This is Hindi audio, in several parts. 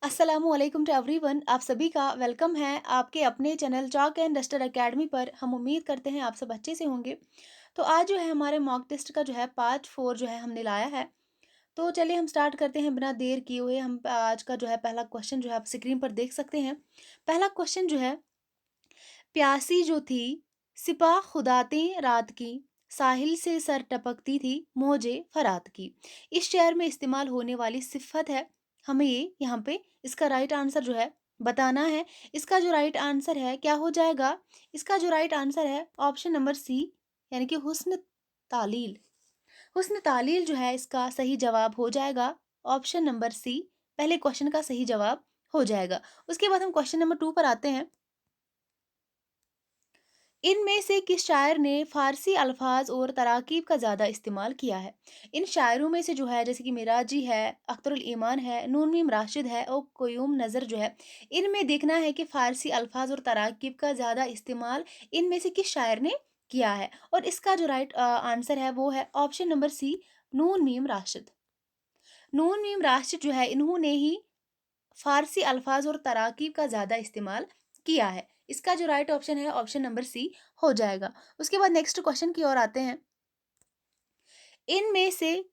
अस्सलामुअलैकुम टू एवरीवन। आप सभी का वेलकम है आपके अपने channel chalk and duster academy पर। हम उम्मीद करते हैं आप सब अच्छे से होंगे। तो आज जो है हमारे मॉक टेस्ट का जो है पार्ट 4 जो है हमने लाया है। तो चलिए हम स्टार्ट करते हैं बिना देर किए हुए। हम आज का जो है पहला क्वेश्चन जो है आप स्क्रीन पर देख सकते हैं। पहला क्वेश्चन जो है, प्यासी जो थी सिपा खुदातें रात की, साहिल से सर टपकती थी मौजे फरात की। इस शेर में इस्तेमाल होने वाली सिफत है। हमें ये यहाँ पे इसका राइट आंसर जो है बताना है। इसका जो राइट आंसर है क्या हो जाएगा? इसका जो राइट आंसर है ऑप्शन नंबर सी, यानी कि हुस्न तालील। हुस्न तालील जो है इसका सही जवाब हो जाएगा। ऑप्शन नंबर सी पहले क्वेश्चन का सही जवाब हो जाएगा। उसके बाद हम क्वेश्चन नंबर 2 पर आते हैं। इनमें से किस शायर ने फ़ारसी अल्फाज और तराकीब का ज़्यादा इस्तेमाल किया है? इन शायरों में से जो है जैसे कि मिराजी है, अख्तरुल ईमान है, नून मीम राशिद है और क़य्यूम नज़र जो है, इनमें देखना है कि फ़ारसी अल्फाज और तराकीब का ज़्यादा इस्तेमाल इनमें से किस शायर ने किया है। और इसका जो राइट आंसर है वो है ऑप्शन नंबर सी, नून मीम राशिद। नून मीम राशिद जो है इन्होंने ही फ़ारसी अल्फाज और तराकीब का ज़्यादा इस्तेमाल किया है। इसका जो राइट ऑप्शन है ऑप्शन नंबर सी हो जाएगा। उसके बाद नेक्स्ट क्वेश्चन की ओर आते हैं। इनमें से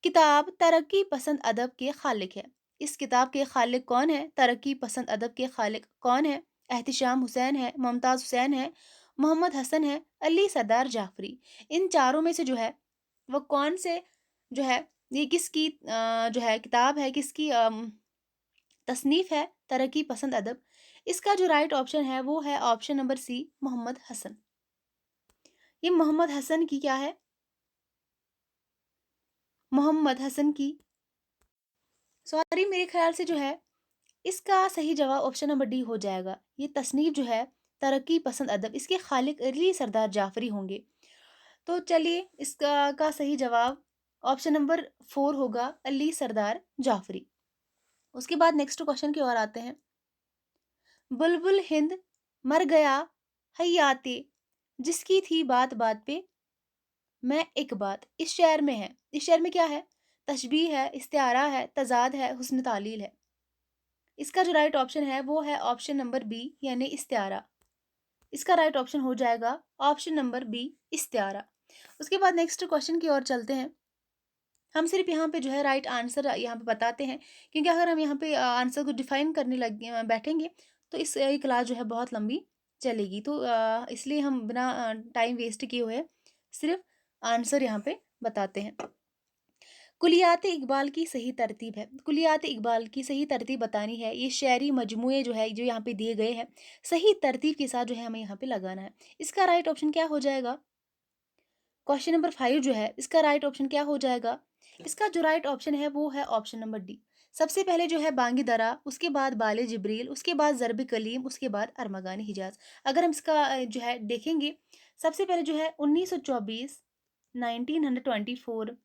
किताब तरक्की पसंद अदब के खालिक है। इस किताब के खालिक कौन है? तरक्की पसंद अदब के खालिक कौन है? एहतिशाम हुसैन है, मुमताज़ हुसैन है, मोहम्मद हसन है, अली सरदार जाफरी। इन चारों में से जो है वो कौन से जो है ये किसकी जो है किताब है, किसकी तसनीफ है तरक्की पसंद अदब। इसका जो राइट ऑप्शन है वो है option number C, Mohammad Hasan. ये मोहम्मद हसन की क्या है? मोहम्मद हसन की, सॉरी मेरे ख्याल से जो है इसका सही जवाब ऑप्शन नंबर डी हो जाएगा। ये तसनीफ जो है तरक्की पसंद अदब, इसके खालिक अली सरदार जाफरी होंगे। तो चलिए इसका सही जवाब ऑप्शन नंबर 4 होगा, अली सरदार जाफरी। उसके बाद नेक्स्ट क्वेश्चन की ओर आते हैं। बुलबुल हिंद मर गया हयाते, जिसकी थी बात बात पे मैं एक बात। इस शेर में है, इस शेर में क्या है? तशबीह है, इस्तिआरा है, तज़ाद है, हुस्न तालील है। इसका जो राइट ऑप्शन है वो है ऑप्शन नंबर बी, यानी इस्तिआरा। इसका राइट ऑप्शन हो जाएगा ऑप्शन नंबर बी, इस्तिआरा। उसके बाद नेक्स्ट क्वेश्चन की ओर चलते हैं। हम सिर्फ यहाँ पे जो है राइट आंसर यहाँ पे बताते हैं, क्योंकि अगर हम यहाँ पे आंसर को डिफाइन करने लग बैठेंगे तो इस ये क्लास जो है बहुत लंबी चलेगी। तो इसलिए हम बिना टाइम वेस्ट किए हुए सिर्फ आंसर यहाँ पे बताते हैं। कुलियात इकबाल की सही तरतीब है। कुलियात इकबाल की सही तरतीब बतानी है। ये शेरी मजमूए जो है जो यहाँ पे दिए गए हैं, सही तरतीब के साथ जो है हमें यहाँ पे लगाना है। इसका राइट ऑप्शन क्या हो जाएगा? क्वेश्चन नंबर 5 जो है इसका राइट ऑप्शन क्या हो जाएगा? इसका जो राइट ऑप्शन है वो है ऑप्शन नंबर डी। सबसे पहले जो है बांगी दरा, उसके बाद बाले जिब्रील, उसके बाद ज़रब कलीम, उसके बाद अरमगान हिजाज। अगर हम इसका जो है देखेंगे, सबसे पहले जो है 1924, 1924,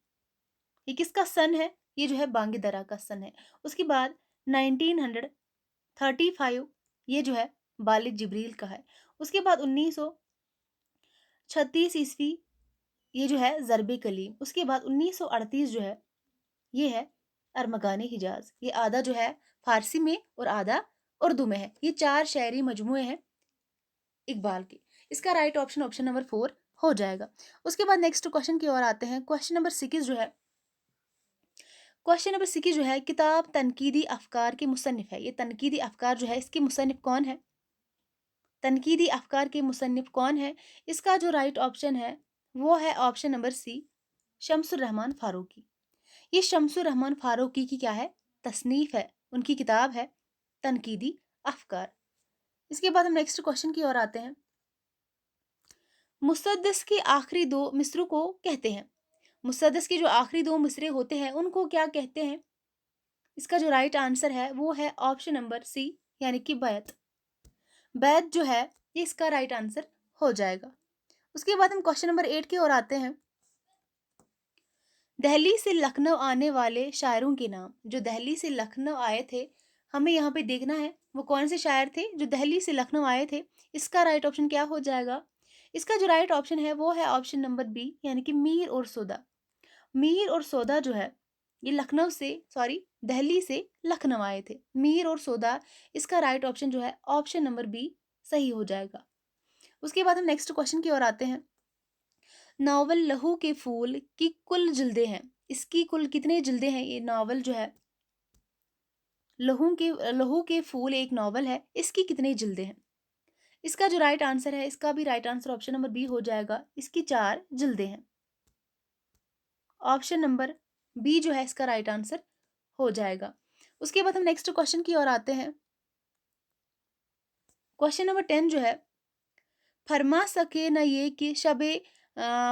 ये किसका सन है? ये जो है बांगी दरा का सन है। उसके बाद 1935, ये जो है बाले जिब्रील का है। उसके बाद 1936 ईस्वी, ये जो है ज़रब कलीम। उसके बाद 1938 जो है ये है अरमगान हिजाज। ये आधा जो है फारसी में और आधा उर्दू में है। ये 4 शायरी मजमूए हैं इकबाल के। इसका राइट ऑप्शन ऑप्शन नंबर 4 हो जाएगा। उसके बाद नेक्स्ट क्वेश्चन की ओर आते हैं। क्वेश्चन नंबर 6 जो है, क्वेश्चन नंबर 6 जो है, किताब तनकीदी अफकार के मुसन्निफ है। ये तनकीदी अफकार जो है इसके मुसन्निफ कौन है? तनकीदी अफकार के मुसन्निफ कौन है? इसका जो राइट ऑप्शन है वो है option number C, Shamsur Rahman Faruqi. ये शम्सुर रहमान फारूकी की क्या है? तसनीफ है, उनकी किताब है तनकीदी अफकार। इसके बाद हम नेक्स्ट क्वेश्चन की ओर आते हैं। मुसद्दस के आखिरी दो मिसरों को कहते हैं। मुसद्दस के जो आखिरी दो मिसरे होते हैं उनको क्या कहते हैं? इसका जो राइट आंसर है वो है ऑप्शन नंबर सी, यानी कि बैत। बैत जो है ये इसका राइट आंसर हो जाएगा। उसके बाद हम क्वेश्चन नंबर 8 की ओर आते हैं। दिल्ली से लखनऊ आने वाले शायरों के नाम। जो दिल्ली से लखनऊ आए थे, हमें यहाँ पे देखना है वो कौन से शायर थे जो दिल्ली से लखनऊ आए थे। इसका राइट ऑप्शन क्या हो जाएगा? इसका जो राइट ऑप्शन है वो है ऑप्शन नंबर बी, यानी कि मीर और सौदा। मीर और सौदा जो है ये लखनऊ से सॉरी दिल्ली से लखनऊ आए थे। मीर और सौदा, इसका राइट ऑप्शन जो है ऑप्शन नंबर बी सही हो जाएगा। उसके बाद हम नेक्स्ट क्वेश्चन की ओर आते हैं। नावल लहू के फूल की कुल जिल्दें हैं, इसकी कुल कितने जिल्दें हैं? ये नावल जो है लहू के फूल एक नावल है, इसकी कितनी जिल्दें हैं? इसका जो राइट आंसर है, इसका भी right answer option number B हो जाएगा। इसकी 4 जिल्दें हैं। ऑप्शन नंबर बी जो है इसका राइट आंसर हो जाएगा। उसके बाद हम नेक्स्ट क्वेश्चन की ओर आते हैं। क्वेश्चन नंबर 10 जो है, फरमा सके न ये कि शबे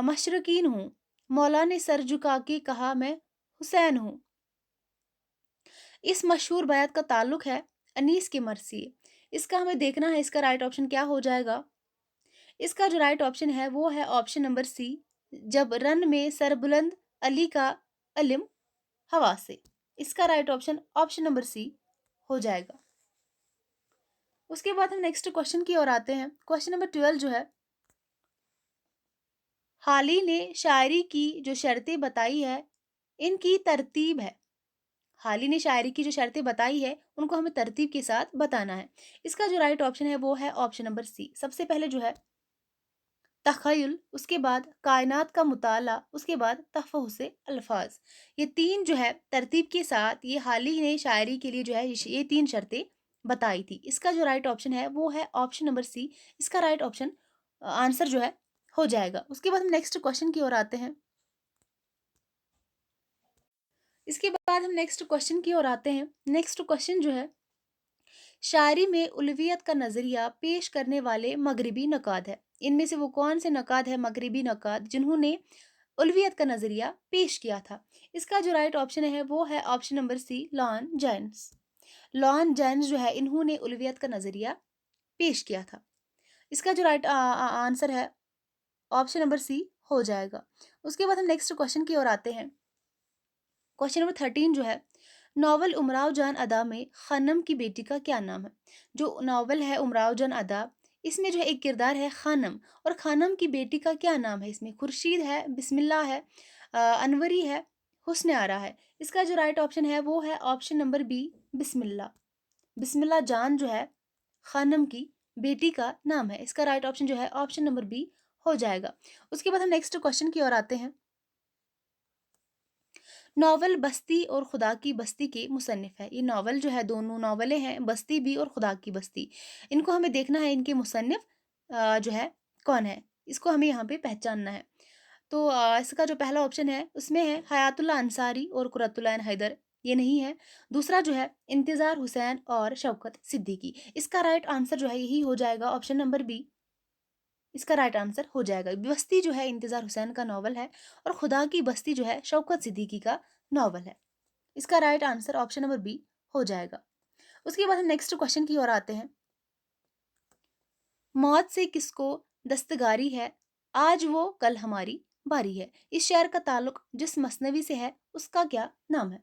मशरकीन हूँ, मौला ने सर झुका के कहा मैं हुसैन हूँ। इस मशहूर बयात का ताल्लुक है अनीस के मरसी। इसका हमें देखना है, इसका राइट ऑप्शन क्या हो जाएगा। इसका जो राइट ऑप्शन है वो है ऑप्शन नंबर सी, जब रन में सरबुलंद अली का अलिम हवा से। इसका right option option number C हो जाएगा। उसके बाद हम नेक्स्ट क्वेश्चन की ओर आते हैं। क्वेश्चन नंबर 12 जो है, हाली ने शायरी की जो शर्तें बताई है, इनकी तरतीब है। हाली ने शायरी की जो शर्तें बताई है, उनको हमें तरतीब के साथ बताना है। इसका जो राइट ऑप्शन है वो है ऑप्शन नंबर सी। सबसे पहले जो है तख़य्युल, उसके बाद कायनात का मुताला, उसके बाद तफ़हुस से अल्फाज। ये 3 जो है तरतीब के साथ ये हाली ने शायरी के लिए जो है ये 3 शर्तें बताई थी। इसका जो राइट ऑप्शन है वो है ऑप्शन नंबर सी। इसका राइट ऑप्शन आंसर जो है हो जाएगा। उसके बाद हम नेक्स्ट क्वेश्चन की ओर आते हैं। इसके बाद हम नेक्स्ट क्वेश्चन की ओर आते हैं। नेक्स्ट क्वेश्चन जो है, शायरी में उलवियत का नज़रिया पेश करने वाले मगरिबी नकाद है। इनमें से वो कौन से नकाद है मगरिबी नकाद जिन्होंने उलवियत का नज़रिया पेश किया था? इसका जो राइट ऑप्शन है वो है ऑप्शन नंबर सी, लॉन जेन्स। लॉन जेन्स जो है इन्होंने उलवियत का नज़रिया पेश किया था। इसका जो राइट आंसर है ऑप्शन नंबर सी हो जाएगा। उसके बाद हम नेक्स्ट क्वेश्चन की ओर आते हैं। क्वेश्चन नंबर 13 जो है, नावल उमराव जान अदा में खानम की बेटी का क्या नाम है? जो नावल है उमराव जान अदा, इसमें जो है एक किरदार है खानम, और खानम की बेटी का क्या नाम है? इसमें खुर्शीद है, बिस्मिल्लाह है, अनवरी है, हुस्न आरा है। इसका जो राइट ऑप्शन है वो है ऑप्शन नंबर बी, बिस्मिल्लाह। बिस्मिल्लाह जान जो है खानम की बेटी का नाम है। इसका राइट ऑप्शन जो है ऑप्शन नंबर बी हो जाएगा। उसके बाद हम नेक्स्ट क्वेश्चन की ओर आते हैं। नॉवल बस्ती और खुदा की बस्ती के मुसन्निफ है। ये नॉवल जो है, दोनों नॉवलें हैं, बस्ती भी और खुदा की बस्ती। इनको हमें देखना है, इनके मुसन्निफ जो है कौन है, इसको हमें यहाँ पे पहचानना है। तो इसका जो पहला ऑप्शन है उसमें है हयातुल्लाह अंसारी और कुरतुल्लाह एन हैदर, ये नहीं है। दूसरा जो है इंतज़ार हुसैन और शौकत सिद्दीकी। इसका राइट आंसर जो है यही हो जाएगा, ऑप्शन नंबर बी इसका राइट आंसर हो जाएगा। बस्ती जो है इंतज़ार हुसैन का नॉवल है, और खुदा की बस्ती जो है शौकत सिद्दीकी का नॉवल है। इसका right answer option number B हो जाएगा। उसके बाद हम नेक्स्ट क्वेश्चन की ओर आते हैं। मौत से किसको दस्तगारी है, आज वो कल हमारी बारी है। इस शेर का ताल्लुक जिस मसनवी से है उसका क्या नाम है?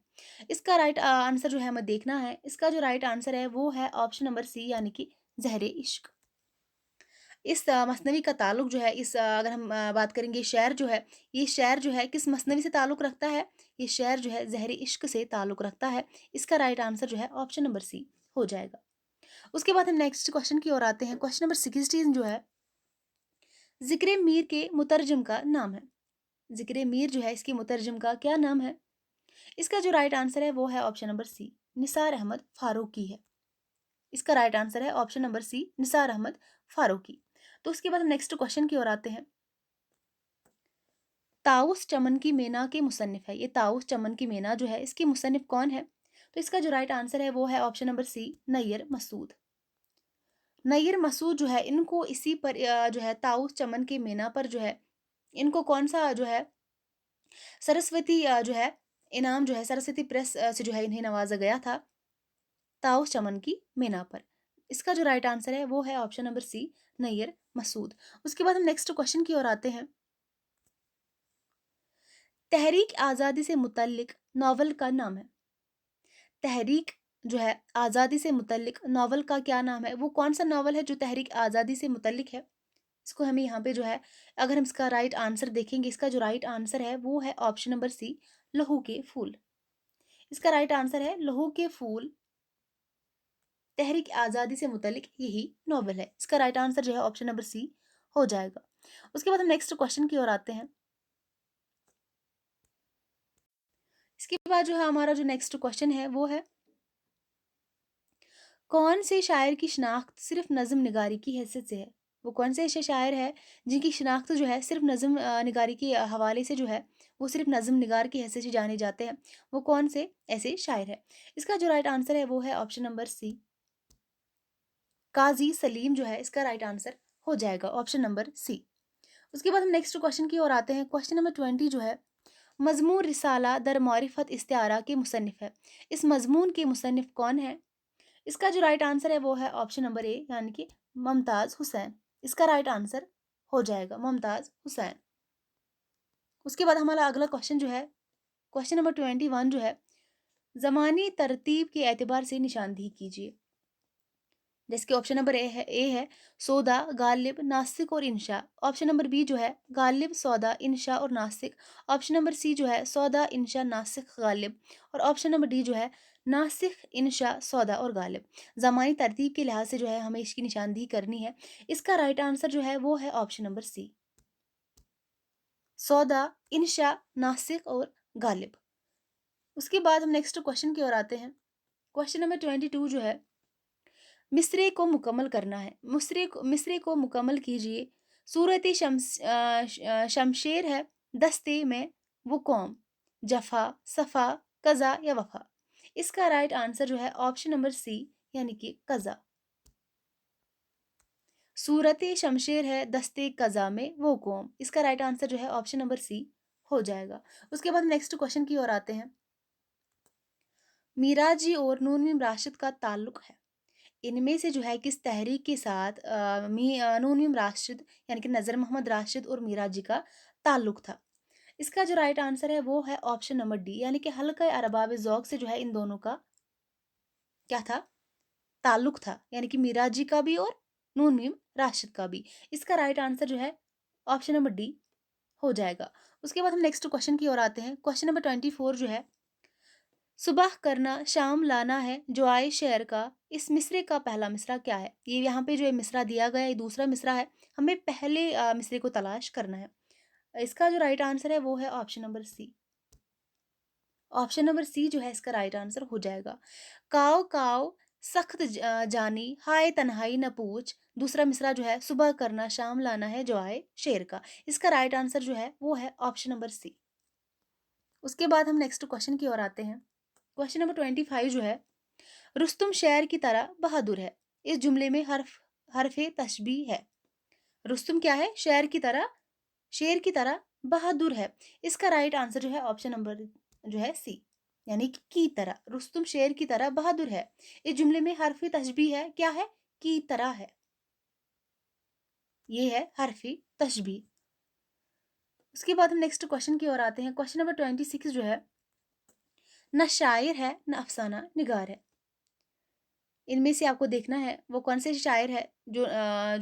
इसका राइट आंसर जो है हमें देखना है। इसका जो राइट आंसर है वो है ऑप्शन नंबर सी, यानी कि ज़हरे इश्क। इस मसनवी का ताल्लुक जो है, अगर हम बात करेंगे शेर जो है, ये शेर जो है किस मसनवी से ताल्लुक रखता है? ये शेर जो है ज़हरी इश्क से ताल्लुक रखता है। इसका राइट आंसर जो है ऑप्शन नंबर सी हो जाएगा। उसके बाद हम नेक्स्ट क्वेश्चन की ओर आते हैं। क्वेश्चन नंबर 16 जो है, ज़िक्र मीर के मुतरजम का नाम है। ज़िक्र मीर जो है इसके मुतरजम का क्या नाम है? इसका जो राइट आंसर है वो है option number C, Nisar Ahmad Farooqui है। इसका राइट आंसर है option number C, Nisar Ahmad Farooqui. तो उसके बाद हम नेक्स्ट क्वेश्चन की ओर आते हैं। ताउस चमन की मेना के मुसन्निफ है। ये ताउस चमन की मेना जो है इसके मुसन्निफ कौन है? तो इसका जो राइट आंसर है वो है option number C, Nayyar Masood. Nayyar Masood जो है इनको इसी पर जो है ताउस चमन की मेना पर जो है इनको कौन सा जो है सरस्वती जो है इनाम जो है सरस्वती प्रेस से जो है इन्हें नवाजा गया था, ताउस चमन की मेना पर। इसका जो राइट आंसर है वो है option number C, Nayyar Masood. उसके बाद हम नेक्स्ट क्वेश्चन की ओर आते हैं। तहरीक आज़ादी से मुतल्लिक नावल का नाम है। तहरीक जो है आज़ादी से मुतल्लिक नावल का क्या नाम है? वो कौन सा नावल है जो तहरीक आज़ादी से मुतल्लिक है? इसको हमें यहाँ पे जो है, अगर हम इसका राइट आंसर देखेंगे, इसका जो राइट आंसर है वो है ऑप्शन नंबर सी, लहू के फूल। इसका राइट आंसर है लहू के फूल, तहरीक आज़ादी से मुतल्लिक यही नॉवल है। इसका राइट आंसर जो है ऑप्शन नंबर सी हो जाएगा। उसके बाद हम नेक्स्ट क्वेश्चन की ओर आते हैं। इसके बाद जो है हमारा जो नेक्स्ट क्वेश्चन है वो है, कौन से शायर की शिनाख्त सिर्फ नज़्म निगारी की हैसियत से है? वो कौन से ऐसे शायर हैं जिनकी शिनाख्त जो है सिर्फ नज़्म निगारी के हवाले से जो है वो सिर्फ नज़्म निगार की हैसियत से जाने जाते हैं? वो कौन से ऐसे शायर हैं? इसका जो राइट आंसर है वो है ऑप्शन नंबर सी, काज़ी सलीम जो है इसका राइट आंसर हो जाएगा, ऑप्शन नंबर सी। उसके बाद हम नेक्स्ट क्वेश्चन की ओर आते हैं। क्वेश्चन नंबर 20 जो है, मज़मून रिसाला दर मारिफत इस्तिआरा के मुसन्निफ है। इस मज़मून के मुसन्निफ कौन है? इसका जो राइट आंसर है वो है ऑप्शन नंबर ए, यानी कि मुमताज़ हुसैन। इसका राइट आंसर हो जाएगा मुमताज़ हुसैन। उसके बाद हमारा अगला क्वेश्चन जो है, क्वेश्चन नंबर 21 जो है, ज़मानी तरतीब के एतबार से निशानदेही कीजिए। जिसके ऑप्शन नंबर ए है सौदा, गालिब, नासिक और इंशा। ऑप्शन नंबर बी जो है गालिब, सौदा, इंशा और नासिक। ऑप्शन नंबर सी जो है सौदा, इंशा, नासिक, गालिब। और ऑप्शन नंबर डी जो है नासिक, इंशा, सौदा और गालिब। ज़मानी तरतीब के लिहाज से जो है हमें इसकी निशानदेही करनी है। इसका राइट आंसर जो है वो है ऑप्शन नंबर सी, सौदा, इंशा, नासिक और गालिब। उसके बाद हम नेक्स्ट क्वेश्चन की ओर आते हैं। क्वेश्चन नंबर 22 जो है, मिसरे को मुकम्मल करना है। मिसरे को मुकम्मल कीजिए। सूरत शमशेर है दस्ते में वो कौम, जफ़ा, सफ़ा, कज़ा या वफ़ा। इसका राइट आंसर जो है ऑप्शन नंबर सी, यानी कि कज़ा। सूरत शमशेर है दस्ते कज़ा में वो कौम। इसका राइट आंसर जो है ऑप्शन नंबर सी हो जाएगा। उसके बाद नेक्स्ट क्वेश्चन की ओर आते हैं। मीराजी और नून मीम राशिद का ताल्लुक है। इनमें से जो है किस तहरीक के साथ नून मीम राशिद यानी कि नज़र मोहम्मद राशिद और मीरा जी का ताल्लुक था? इसका जो राइट आंसर है वो है ऑप्शन नंबर डी, यानी कि हल्का अरबाब ज़ौक़ से जो है इन दोनों का क्या था, ताल्लुक था, यानी कि मीरा जी का भी और नून मीम राशिद का भी। इसका राइट आंसर जो है ऑप्शन नंबर डी हो जाएगा। उसके बाद हम नेक्स्ट क्वेश्चन की ओर आते हैं। क्वेश्चन नंबर 24 जो है, सुबह करना शाम लाना है जो आए शेर का, इस मिसरे का पहला मिसरा क्या है? ये यहाँ पे जो है मिसरा दिया गया है, ये दूसरा मिसरा है। हमें पहले मिसरे को तलाश करना है। इसका जो राइट आंसर है वो है option number C. Option number C जो है इसका राइट आंसर हो जाएगा। काव काव सख्त जानी हाय तन्हाई न पूछ। दूसरा मिसरा जो है, सुबह करना शाम लाना है जो आए शेर का। इसका राइट आंसर जो है वो है ऑप्शन नंबर सी। उसके बाद हम नेक्स्ट क्वेश्चन की ओर आते हैं। क्वेश्चन नंबर 25 जो है, रुस्तुम शेर की तरह बहादुर है। इस जुमले में हरफ़े तशबीह है। रुस्तुम क्या है? शेर की तरह, शेर की तरह बहादुर है। इसका राइट आंसर जो है ऑप्शन नंबर जो है सी, यानी कि तरह। रुस्तुम शेर की तरह बहादुर है। इस जुमले में हरफ़े तशबीह है, क्या है? की तरह है। ये है हरफ़े तशबीह। उसके बाद हम नेक्स्ट क्वेश्चन की ओर आते हैं। क्वेश्चन नंबर 26 जो है, न शायर है न अफसाना निगार है। इनमें से आपको देखना है वो कौन से शायर है जो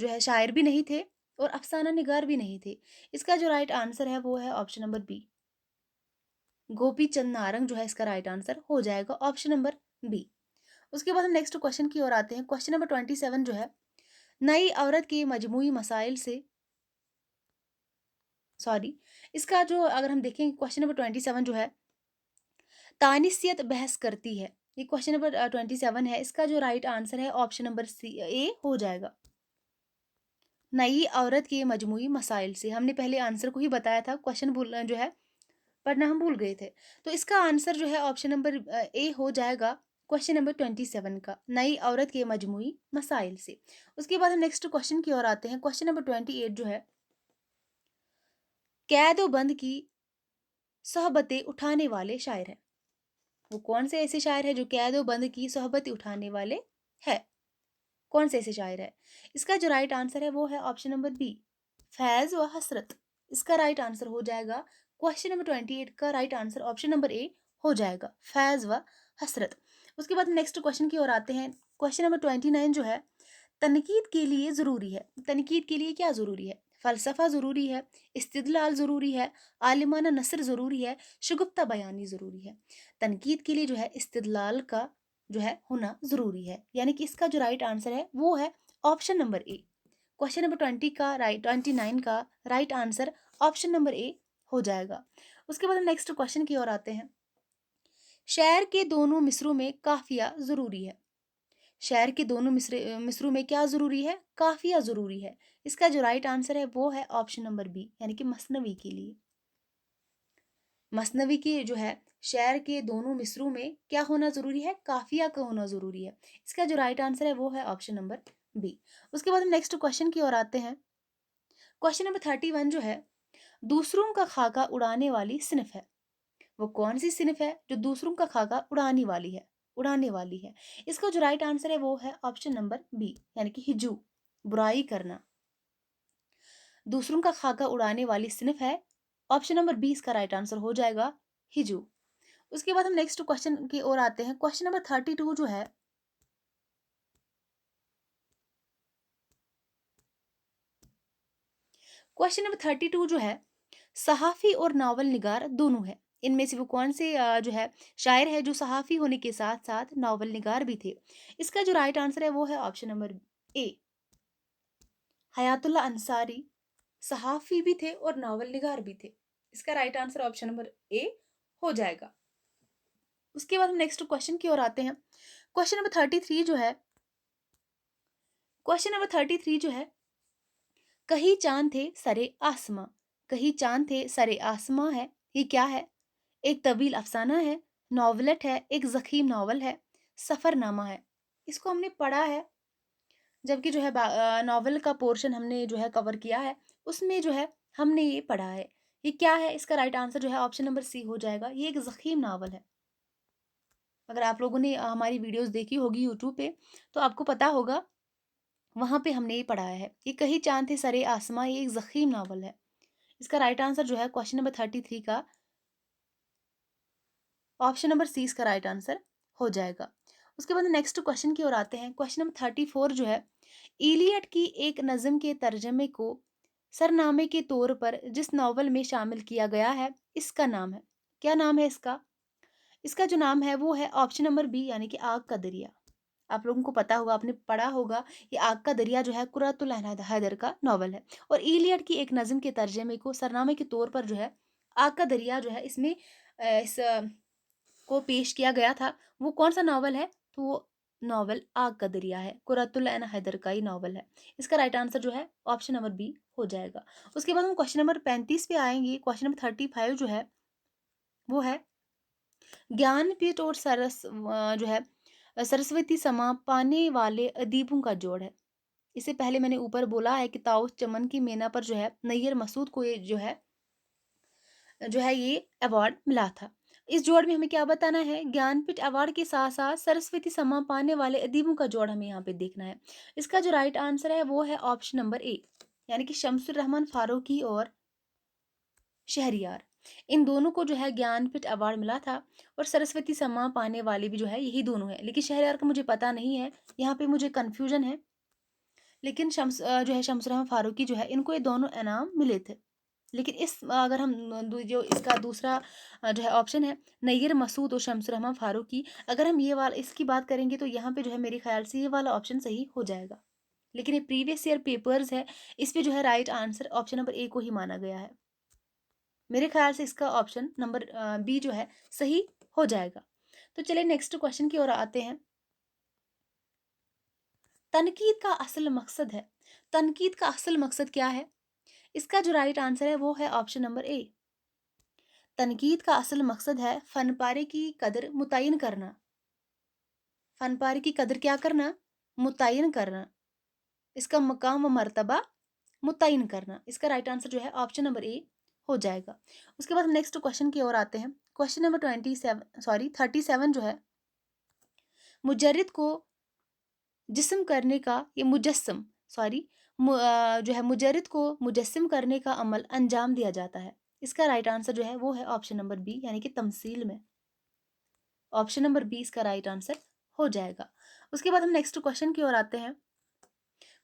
है शायर भी नहीं थे और अफसाना निगार भी नहीं थे। इसका जो राइट आंसर है वो है option number B, Gopi Chand Narang जो है इसका राइट आंसर हो जाएगा, ऑप्शन नंबर बी। उसके बाद हम नेक्स्ट क्वेश्चन की ओर आते हैं। क्वेश्चन नंबर 27 जो है, नई औरत के मजमूई मसाइल से, सॉरी, इसका जो अगर हम देखें क्वेश्चन नंबर 27 जो है, तानिसियत बहस करती है। ये क्वेश्चन नंबर 27 है। इसका जो राइट आंसर है ऑप्शन नंबर सी ए हो जाएगा। नई औरत के मजमूई मसाइल से, हमने पहले आंसर को ही बताया था, क्वेश्चन भूल जो है पढ़ना हम भूल गए थे। तो इसका आंसर जो है ऑप्शन नंबर ए हो जाएगा, क्वेश्चन नंबर 27 का, नई औरत के मजमूई मसाइल से। उसके बाद हम नेक्स्ट क्वेश्चन की ओर आते हैं। क्वेश्चन नंबर 28 जो है, कैद व बंद की सोहबतें उठाने वाले शायर हैं। वो कौन से ऐसे शायर है जो कैद व बंद की सोहबतें उठाने वाले है? कौन से ऐसे शायर है? इसका जो राइट आंसर है वो है ऑप्शन नंबर बी, फैज़ व हसरत। इसका राइट आंसर हो जाएगा, क्वेश्चन नंबर 28 का right answer option number A हो जाएगा, फैज़ व हसरत। उसके बाद नेक्स्ट क्वेश्चन की ओर आते हैं। क्वेश्चन नंबर 29 जो है, तनकीद के लिए ज़रूरी है। तनकीद के लिए क्या ज़रूरी है? फ़लसफ़ा ज़रूरी है, इस्तिदलाल ज़रूरी है, आलिमाना नसर ज़रूरी है, शुगुफ्ता बयानी ज़रूरी है। तनकीद के लिए जो है इस्तिदलाल का जो है होना ज़रूरी है, यानी कि इसका जो राइट आंसर है वो है ऑप्शन नंबर ए। क्वेश्चन नंबर 29 का right answer option number A हो जाएगा। उसके बाद हम नेक्स्ट क्वेश्चन की ओर आते हैं। शेर के दोनों मिसरों में काफिया ज़रूरी है। शेर के दोनों मिसरों में क्या ज़रूरी है? काफिया ज़रूरी है। इसका जो राइट आंसर है वो है ऑप्शन नंबर बी, यानी कि मसनवी के लिए। मसनवी के जो है शेर के दोनों मिसरों में क्या होना ज़रूरी है? काफिया का होना ज़रूरी है। इसका जो राइट आंसर है वो है ऑप्शन नंबर बी। उसके बाद हम नेक्स्ट क्वेश्चन की ओर आते हैं। क्वेश्चन नंबर 31 जो है, दूसरों का खाका उड़ाने वाली सिनफ है। वो कौन सी सिनफ है जो दूसरों का खाका उड़ाने वाली है? इसका जो राइट आंसर है वो है ऑप्शन नंबर बी, यानी कि हिजू, बुराई करना। दूसरों का खाका उड़ाने वाली सिनफ है, ऑप्शन नंबर बी इसका राइट आंसर हो जाएगा, हिजू। उसके बाद हम नेक्स्ट क्वेश्चन की ओर आते हैं। क्वेश्चन नंबर 32 जो है, क्वेश्चन नंबर 32 जो है, सहाफ़ी और नावल निगार दोनों है। इनमें से वो कौन से जो है शायर है जो सहाफ़ी होने के साथ-साथ नावल निगार भी थे? इसका जो राइट आंसर है वो है option number A, Hayatullah Ansari सहाफ़ी भी थे और नावल निगार भी थे। इसका right answer option number A हो जाएगा। उसके बाद हम नेक्स्ट क्वेश्चन की ओर आते हैं। क्वेश्चन नंबर 33 जो है, क्वेश्चन नंबर 33 जो है, कहीं चाँद थे सरे आसमां, कहीं चाँद थे सरे आसमां है, ये क्या है? एक तवील अफ़साना है, नॉवलेट है, एक ज़ख़ीम नॉवल है, सफ़रनामा है। इसको हमने पढ़ा है, जबकि जो है नॉवल का पोर्शन हमने जो है कवर किया है, उसमें जो है हमने ये पढ़ा है। ये क्या है? इसका राइट आंसर जो है ऑप्शन नंबर सी हो जाएगा। ये एक ज़ख़ीम नॉवल है। अगर आप लोगों ने हमारी वीडियोज़ देखी होगी यूट्यूब पे, तो आपको पता होगा, वहाँ पे हमने ये पढ़ाया है। ये कहीं चाँद थे सरे आसमां, ये एक ज़ख़ीम नॉवल है। इसका राइट आंसर जो है क्वेश्चन नंबर 33 का ऑप्शन नंबर सी इसका राइट आंसर हो जाएगा। उसके बाद नेक्स्ट क्वेश्चन की ओर आते हैं। क्वेश्चन नंबर 34 जो है, इलियट की एक नज़म के तर्जमे को सरनामे के तौर पर जिस नावल में शामिल किया गया है, इसका नाम है। क्या नाम है इसका? इसका जो नाम है वो है ऑप्शन नंबर बी, यानी कि आग का दरिया। आप लोगों को पता होगा, आपने पढ़ा होगा, ये आग का दरिया जो है कुर्रतुल हैदर का नावल है। और इलियट की एक नज़म के तर्जमे को सरनामे के तौर पर जो है आग का दरिया जो है इसमें इस को पेश किया गया था। वो कौन-सा नॉवल है? तो वो नॉवल आग का दरिया है। कुर्रतुल ऐन हैदर का ही नॉवल है। इसका राइट आंसर जो है ऑप्शन नंबर बी हो जाएगा। उसके बाद हम क्वेश्चन नंबर 35 पे आएँगे। क्वेश्चन नंबर 35 जो है वो है, ज्ञानपीठ और जो है सरस्वती समा पाने वाले अदीबों का जोड़ है। इससे पहले मैंने ऊपर बोला है कि ताउस चमन की मेना पर जो है नैयर मसूद को ये जो है ये अवार्ड मिला था। इस जोड़ में हमें क्या बताना है? ज्ञानपीठ अवार्ड के साथ-साथ सरस्वती सम्मान पाने वाले अदीबों का जोड़ हमें यहाँ पे देखना है। इसका जो राइट आंसर है वो है ऑप्शन नंबर ए, यानी कि शम्सुर रहमान फारूकी और शहरयार। इन दोनों को जो है ज्ञानपीठ अवार्ड मिला था, और सरस्वती सम्मान पाने वाले भी जो है यही दोनों हैं। लेकिन शहरयार का मुझे पता नहीं है, यहाँ पे मुझे कन्फ्यूजन है। लेकिन जो है शम्सुर रहमान फारूकी जो है, इनको ये दोनों इनाम मिले थे। लेकिन अगर हम जो इसका दूसरा जो है ऑप्शन है, नय्यर मसूद और शम्स रहमान फारूकी, अगर हम ये वाला इसकी बात करेंगे तो यहाँ पे जो है मेरे ख्याल से ये वाला ऑप्शन सही हो जाएगा। लेकिन ये प्रीवियस ईयर पेपर्स है, इस पे जो है राइट आंसर ऑप्शन नंबर ए को ही माना गया है। मेरे ख्याल से इसका ऑप्शन नंबर बी जो है सही हो जाएगा। तो चलिए नेक्स्ट क्वेश्चन की ओर आते हैं। तनकीद का असल मकसद है, तनकीद का असल मकसद क्या है? इसका जो राइट आंसर है वो है ऑप्शन नंबर ए, तनकीद का असल मकसद है फनपारे की कदर मुतय्यन करना। फनपारे की कदर क्या करना? मुतय्यन करना। इसका मकाम व मर्तबा मुतय्यन करना। इसका राइट आंसर जो है ऑप्शन नंबर ए हो जाएगा। उसके बाद हम नेक्स्ट क्वेश्चन की ओर आते हैं। क्वेश्चन नंबर 37 जो है, मुजर्रिद को जिस्म करने का, ये मुजस्सम सॉरी जो है मुजर्रिद को मुजस्सिम करने का अमल अंजाम दिया जाता है। इसका राइट आंसर जो है वो है ऑप्शन नंबर बी, यानी कि तमसील में। ऑप्शन नंबर बी इसका राइट आंसर हो जाएगा। उसके बाद हम नेक्स्ट क्वेश्चन की ओर आते हैं।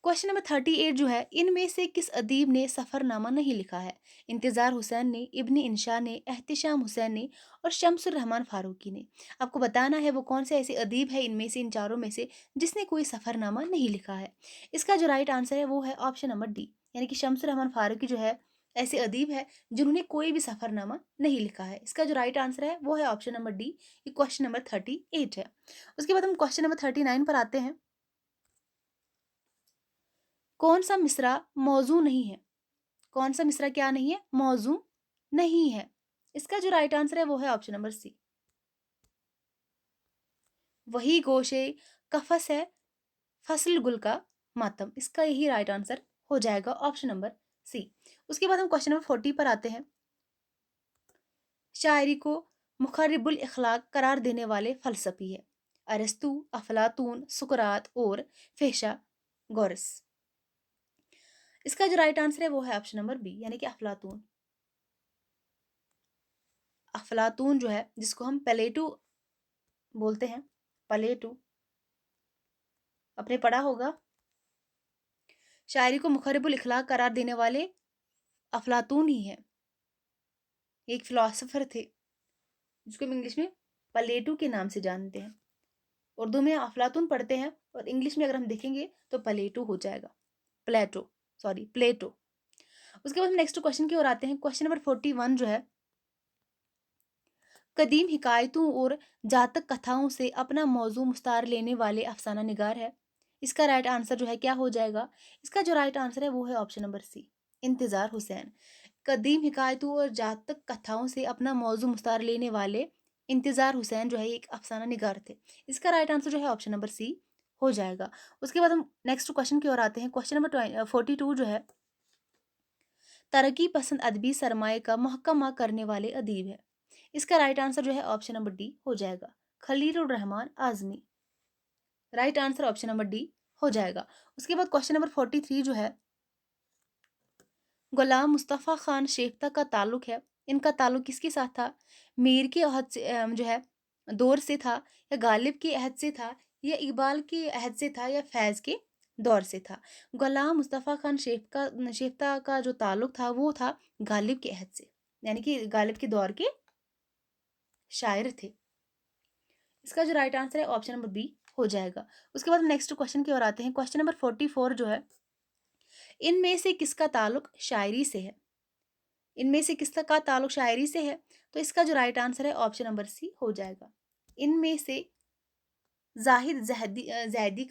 क्वेश्चन नंबर 38 जो है, इनमें से किस अदीब ने सफ़रनामा नहीं लिखा है? इंतज़ार हुसैन ने, इब्न इंशा ने, एहतिशाम हुसैन ने और शम्सुर रहमान फ़ारूकी ने। आपको बताना है वो कौन से ऐसे अदीब है इनमें से, इन चारों में से, जिसने कोई सफ़रनामा नहीं लिखा है। इसका जो राइट आंसर है वो है ऑप्शन नंबर डी, यानी कि शम्सुर रहमान फ़ारूकी जो है ऐसे अदीब है जिन्होंने कोई भी सफ़रनामा नहीं लिखा है। इसका जो राइट आंसर है वो है ऑप्शन नंबर डी। ये क्वेश्चन नंबर 38 है। उसके बाद हम क्वेश्चन नंबर 39 पर आते हैं। कौन सा मिसरा मौजू नहीं है? कौन सा मिसरा क्या नहीं है? मौजू नहीं है। इसका जो राइट आंसर है वो है ऑप्शन नंबर सी। वही गोशे कफस है फसल गुल का मातम। इसका यही राइट आंसर हो जाएगा, ऑप्शन नंबर सी। उसके बाद हम क्वेश्चन नंबर 40 पर आते हैं। शायरी को मुखरिबुल इखलाक करार देने वाले फलसफी है। अरस्तु, अफलातून, सुकरात और फेशा गोरस। इसका जो राइट आंसर है वो है ऑप्शन नंबर बी, यानी कि अफलातून। अफलातून जो है जिसको हम प्लेटो बोलते हैं, प्लेटो, आपने पढ़ा होगा। शायरी को मुखरिबुल इखलाक करार देने वाले अफलातून ही है। एक फिलोसोफर थे जिसको हम इंग्लिश में प्लेटो के नाम से जानते हैं। उर्दू में अफलातून पढ़ते हैं और इंग्लिश में अगर हम देखेंगे तो प्लेटो हो जाएगा। प्लेटो, सॉरी प्लेटो। उसके बाद हम नेक्स्ट क्वेश्चन की ओर आते हैं। क्वेश्चन नंबर 41 जो है, कदीम हिकायतों और जातक कथाओं से अपना मौजू मुस्तार लेने वाले अफसाना निगार है। इसका राइट आंसर जो है क्या हो जाएगा? इसका जो राइट आंसर है वो है ऑप्शन नंबर सी, इंतज़ार हुसैन। कदीम हिकायतों और जातक कथाओं से अपना मौजू मुस्तार लेने वाले इंतज़ार हुसैन जो है एक अफसाना निगार थे। इसका राइट आंसर जो है ऑप्शन नंबर सी हो जाएगा। उसके बाद हम नेक्स्ट क्वेश्चन की ओर आते हैं। क्वेश्चन नंबर 42 जो है, तरक्की पसंद अदबी सरमाए का मुहक्कमा करने वाले अदीब है। इसका राइट आंसर जो है ऑप्शन नंबर डी हो जाएगा, Khalilur Rahman Azmi. Right answer option number D हो जाएगा। उसके बाद क्वेश्चन नंबर 43 जो है, गुलाम मुस्तफ़ा खान शेफ्ता का ताल्लुक है, इनका ताल्लुक किसके साथ था? मीर के अहद से जो है दौर से था, या गालिब के अहद से था, या इकबाल के अहद से था, या फैज़ के दौर से था? गुलाम मुस्तफ़ा खान शेफ्ता का जो ताल्लुक था वो था गालिब के अहद से, यानी कि गालिब के दौर के शायर थे। इसका जो राइट आंसर है ऑप्शन नंबर बी हो जाएगा। उसके बाद हम नेक्स्ट क्वेश्चन की ओर आते हैं। क्वेश्चन नंबर 44 जो है, इनमें से किसका ताल्लुक शायरी से है? इनमें से किसका ताल्लुक शायरी से है? तो इसका जो राइट आंसर है ऑप्शन नंबर सी हो जाएगा। इनमें से जाहिद जैदी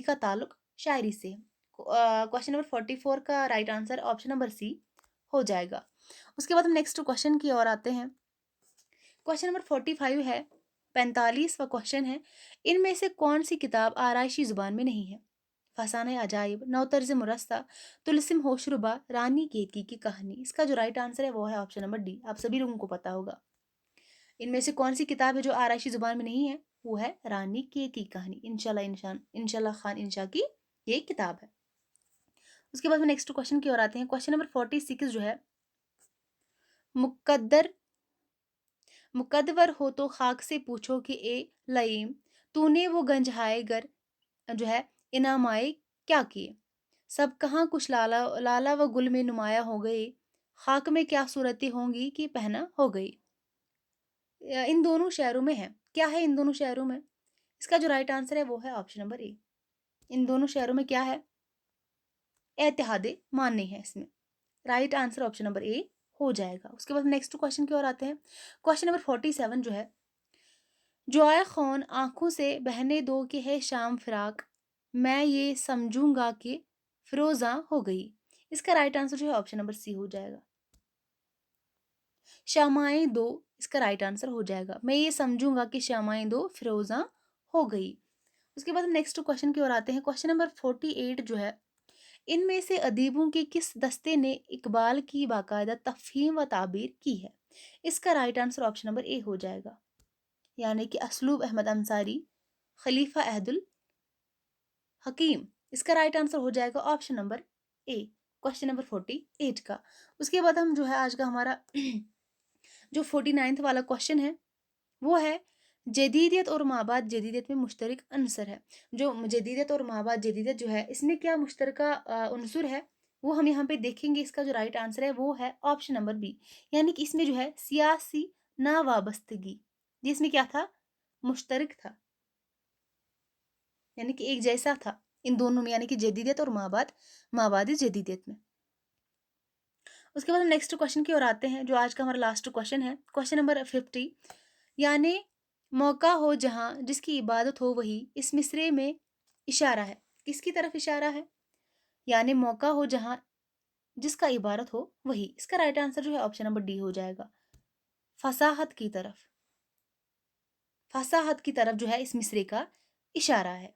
का ताल्लुक शायरी से है। क्वेश्चन नंबर 44 का right answer option number C हो जाएगा। उसके बाद हम नेक्स्ट क्वेश्चन की ओर आते हैं। क्वेश्चन नंबर 45 है, 45वां क्वेश्चन है, इनमें से कौन सी किताब आराइशी जुबान में नहीं है? फसाना अजाइब, नौतर्ज मुरस्सा, तुलसिम होशरुबा, रानी केतकी की कहानी। इसका जो राइट आंसर है वो है ऑप्शन नंबर डी। आप सभी लोगों को पता होगा इनमें से कौन सी किताब है जो आराइशी जुबान में नहीं है, वो है रानी केतकी की कहानी। इंशाल्लाह खान इंशा की ये किताब है। उसके बाद में नेक्स्ट क्वेश्चन की ओर आते हैं। क्वेश्चन नंबर 46 जो है, मुकद्दर मुकद्दर हो तो खाक से पूछो कि ए लईम, तूने वो गंजहाए गर जो है इनामाए क्या किए? सब कहाँ कुछ लाला लाला व गुल में नुमाया हो गए, खाक में क्या सूरतें होंगी कि पहना हो गई। इन दोनों शहरों में है, क्या है इन दोनों शहरों में? इसका जो राइट आंसर है वो है ऑप्शन नंबर ए। इन दोनों शहरों में क्या है? एतिहादे मानने हैं इसमें। Right answer option number A हो जाएगा। उसके बाद नेक्स्ट क्वेश्चन की ओर आते हैं। क्वेश्चन नंबर 47 जो है, जोया खौन आंखों से बहने दो कि है शाम फिराक, मैं ये समझूंगा कि फिरोजा हो गई। इसका राइट आंसर जो है ऑप्शन नंबर सी हो जाएगा, शामाएं दो। इसका राइट आंसर हो जाएगा, मैं ये समझूंगा कि शामाएं दो फिरोजा हो गई। उसके बाद हम नेक्स्ट क्वेश्चन की ओर आते हैं। क्वेश्चन नंबर 48 जो है, इनमें से अदीबों के किस दस्ते ने इकबाल की बाकायदा तफहीम व ताबीर की है? इसका right answer option number A हो जाएगा, यानी कि असलूब अहमद अंसारी, खलीफा अहदुल हकीम। इसका राइट आंसर हो जाएगा ऑप्शन नंबर ए, क्वेश्चन नंबर 48 का। उसके बाद हम जो है आज का हमारा जो 49th वाला क्वेश्चन है वो है, जदीदियत और माबाद जदीदियत में मुश्तरक अंसर है। जो जदीदियत और माबाद जदीदियत जो है इसमें क्या मुश्तरका उन्सुर है, वो हम यहाँ पे देखेंगे। इसका जो राइट आंसर है वो है ऑप्शन नंबर बी, यानी कि इसमें जो है सियासी ना वाबस्तगी, जिसमें क्या था, मुश्तरक था, यानी कि एक जैसा था इन दोनों में, यानी कि जदीदियत और माबाद, माबाद जदीदियत में। उसके बाद हम नेक्स्ट क्वेश्चन की ओर आते हैं, जो आज का हमारा लास्ट क्वेश्चन है, क्वेश्चन नंबर 50। यानी मौका हो जहां जिसकी इबादत हो वही, इस मिसरे में इशारा है, किसकी तरफ इशारा है? यानी मौका हो जहां जिसका इबारत हो वही, इसका राइट आंसर जो है ऑप्शन नंबर डी हो जाएगा, फसाहत की तरफ। फसाहत की तरफ जो है इस मिसरे का इशारा है।